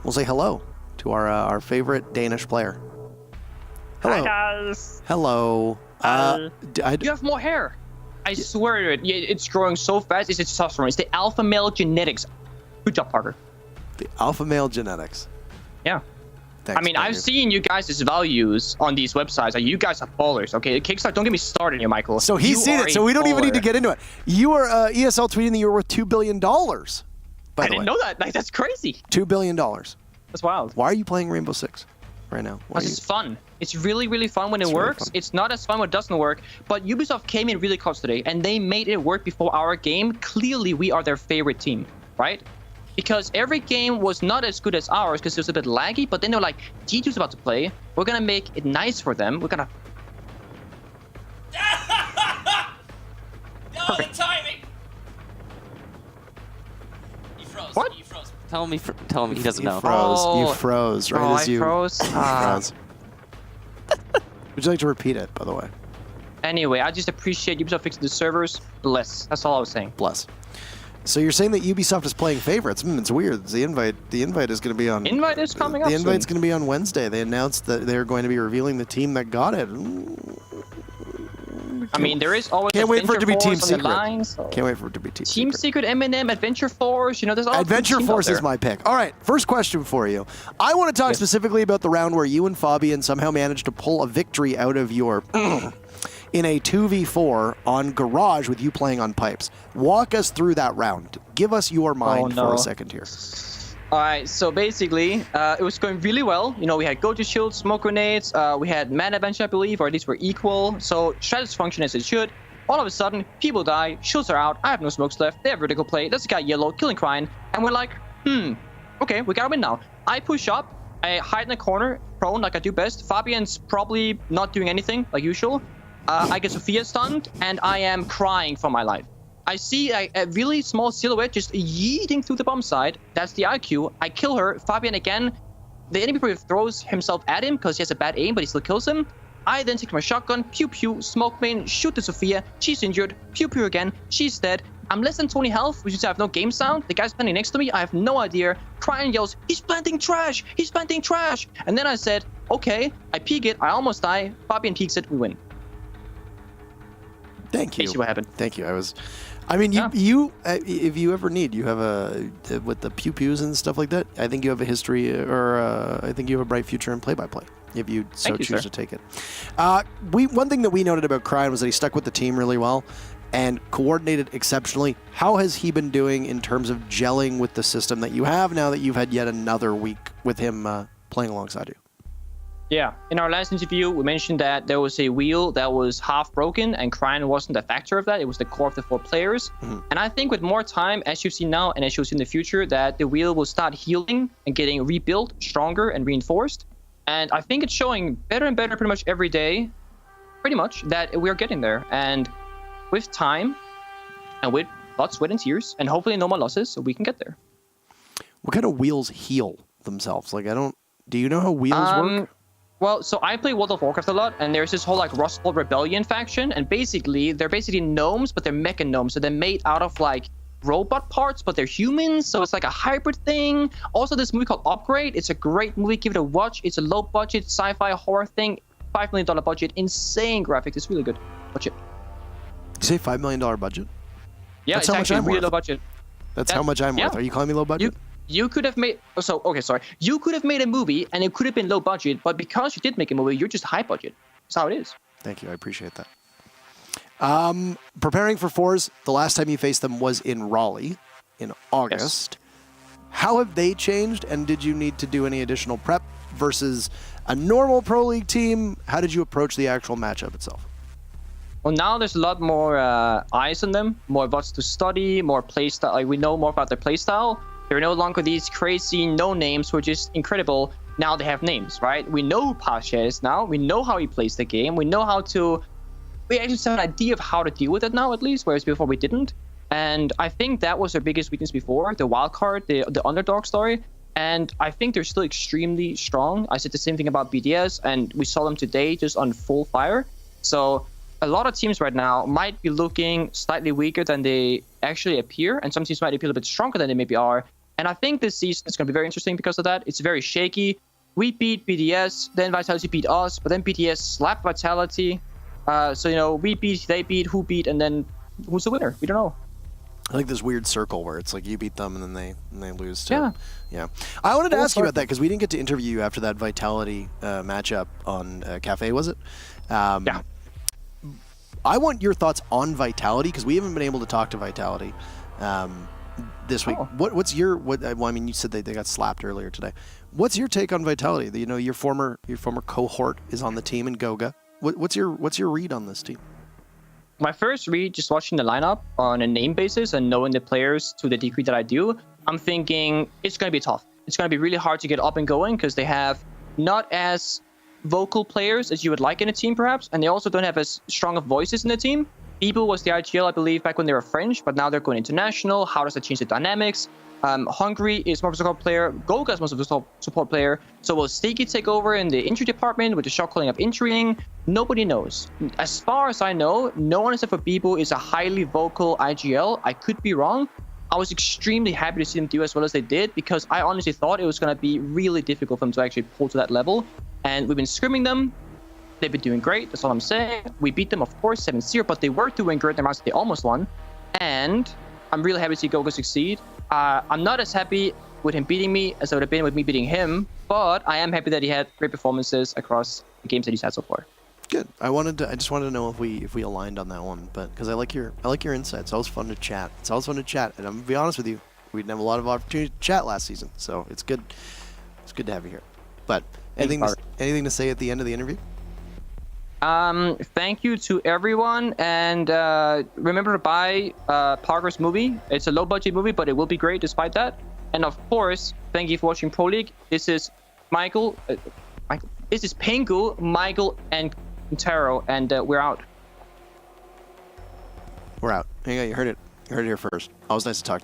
we'll say hello to our favorite Danish player. Hello. Hi, guys. Hello. You have more hair. I swear to it. It's growing so fast. It's testosterone. It's the alpha male genetics. Good job, Parker. The alpha male genetics. Yeah. Thanks, I mean, Pengu. I've seen you guys' values on these websites. Like, you guys are ballers, okay? Kickstart, don't get me started here, Michael. So he's seen it, so we don't even need to get into it. You were ESL tweeting that you were worth $2 billion. I didn't know that. Like, that's crazy. $2 billion. That's wild. Why are you playing Rainbow Six right now? Because it's fun. It's really, really fun when it works. Fun. It's not as fun when it doesn't work. But Ubisoft came in really close today, and they made it work before our game. Clearly, we are their favorite team, right? Because every game was not as good as ours because it was a bit laggy, but then they were like, G2's about to play. We're going to make it nice for them. We're going to... Oh, the timing! You froze. What? You froze. Tell him he doesn't know. You froze right as you froze. froze. Would you like to repeat it, by the way? Anyway, I just appreciate Ubisoft fixing the servers. Bless. That's all I was saying. Bless. So you're saying that Ubisoft is playing favorites? It's weird. The invite is going to be on. Invite is coming up. The invite's going to be on Wednesday. They announced that they're going to be revealing the team that got it. I mean, there is always. Can't wait for it to be Team Secret. Line, so. Can't wait for it to be Team Secret, Eminem, Adventure Force. You know, there's all. Adventure Force is my pick. All right, first question for you. I want to talk specifically about the round where you and Fabian somehow managed to pull a victory out of your. In a 2v4 on Garage with you playing on pipes. Walk us through that round. Give us your mind for a second here. All right, so basically, it was going really well. You know, we had go-to shields, smoke grenades, we had mana bench, I believe, or at least we're equal. So strategies function as it should. All of a sudden, people die, shields are out, I have no smokes left, they have vertical play, there's a guy yellow, killing Crying, and we're like, okay, we gotta win now. I push up, I hide in the corner, prone like I do best. Fabian's probably not doing anything, like usual. I get Sophia stunned, and I am crying for my life. I see a really small silhouette just yeeting through the bomb side. That's the IQ. I kill her. Fabian again. The enemy player throws himself at him because he has a bad aim, but he still kills him. I then take my shotgun, pew pew, smoke main, shoot the Sophia. She's injured. Pew pew again. She's dead. I'm less than 20 health, which means I have no game sound. The guy's standing next to me. I have no idea. Crying yells, he's planting trash. He's planting trash. And then I said, okay. I peek it. I almost die. Fabian peeks it. We win. Thank you. See what happened. Thank you. You if you ever need, you have with the pew pews and stuff like that. I think you have a history, or I think you have a bright future in play-by-play if you so choose to take it. One thing that we noted about Crying was that he stuck with the team really well and coordinated exceptionally. How has he been doing in terms of gelling with the system that you have now that you've had yet another week with him playing alongside you? Yeah, in our last interview, we mentioned that there was a wheel that was half broken, and Crying wasn't a factor of that. It was the core of the 4 players. And I think with more time, as you see now, and as you'll see in the future, that the wheel will start healing and getting rebuilt, stronger and reinforced. And I think it's showing better and better pretty much every day, pretty much, that we're getting there. And with time, and with blood, sweat, and tears, and hopefully no more losses, we can get there. What kind of wheels heal themselves? Like, do you know how wheels work? Well, so I play World of Warcraft a lot, and there's this whole like Rustful Rebellion faction, and they're basically gnomes, but they're mecha gnomes, so they're made out of like robot parts, but they're humans, so it's like a hybrid thing. Also, this movie called Upgrade, it's a great movie, give it a watch. It's a low budget sci-fi horror thing, $5 million budget, insane graphics, it's really good. Watch it. You say $5 million budget? Yeah, that's it's how much actually I'm really worth. low budget. That's how much I'm worth. Are you calling me low budget? You could have made You could have made a movie and it could have been low budget, but because you did make a movie, you're just high budget. That's how it is. Thank you. I appreciate that. Preparing for forZe, the last time you faced them was in Raleigh in August. Yes. How have they changed, and did you need to do any additional prep versus a normal Pro League team? How did you approach the actual matchup itself? Well, now there's a lot more eyes on them, more what's to study, more playstyle. Like, we know more about their playstyle. They're no longer these crazy no-names who are just incredible. Now they have names, right? We know who Pasha is now. We know how he plays the game. We know how to... We actually have an idea of how to deal with it now, at least, whereas before we didn't. And I think that was their biggest weakness before, the wild card, the underdog story. And I think they're still extremely strong. I said the same thing about BDS, and we saw them today just on full fire. So a lot of teams right now might be looking slightly weaker than they actually appear, and some teams might appear a little bit stronger than they maybe are. And I think this season is going to be very interesting because of that. It's very shaky. We beat BDS, then Vitality beat us, but then BDS slapped Vitality. So, we beat, they beat, who beat, and then who's the winner? We don't know. I like this weird circle where it's like you beat them and then they lose. Yeah. I wanted to ask you about that because we didn't get to interview you after that Vitality matchup on Cafe, was it? Yeah. I want your thoughts on Vitality because we haven't been able to talk to Vitality this week. What's your well, I mean, you said they got slapped earlier today. What's your take on Vitality? Your former cohort is on the team in Goga. What's your read on this team? My first read, just watching the lineup on a name basis and knowing the players to the degree that I do, I'm thinking it's going to be tough. It's going to be really hard to get up and going because they have not as vocal players as you would like in a team, perhaps, and they also don't have as strong of voices in the team. Beeble was the IGL, I believe, back when they were French, but now they're going international. How does that change the dynamics? Hungry is more of a support player. Goga is most of a support player. So will Sticky take over in the injury department with the shot calling of injuring? Nobody knows. As far as I know, no one except for Beeble is a highly vocal IGL. I could be wrong. I was extremely happy to see them do as well as they did because I honestly thought it was going to be really difficult for them to actually pull to that level. And we've been scrimming them. They've been doing great. That's all I'm saying. We beat them, of course, 7-0, but they were doing great. They almost won. And I'm really happy to see Goga succeed. I'm not as happy with him beating me as I would have been with me beating him, but I am happy that he had great performances across the games that he's had so far. Good. I just wanted to know if we aligned on that one, but because I like your insights. It's always fun to chat. And I'm gonna be honest with you, we didn't have a lot of opportunity to chat last season, so it's good. It's good to have you here. But anything to say at the end of the interview? Thank you to everyone, and remember to buy Parker's movie. It's a low-budget movie, but it will be great despite that. And of course, thank you for watching Pro League. This is Michael. This is Pengu, Michael, and Taro, and we're out. We're out. You heard it. You heard it here first. Always nice to talk to you.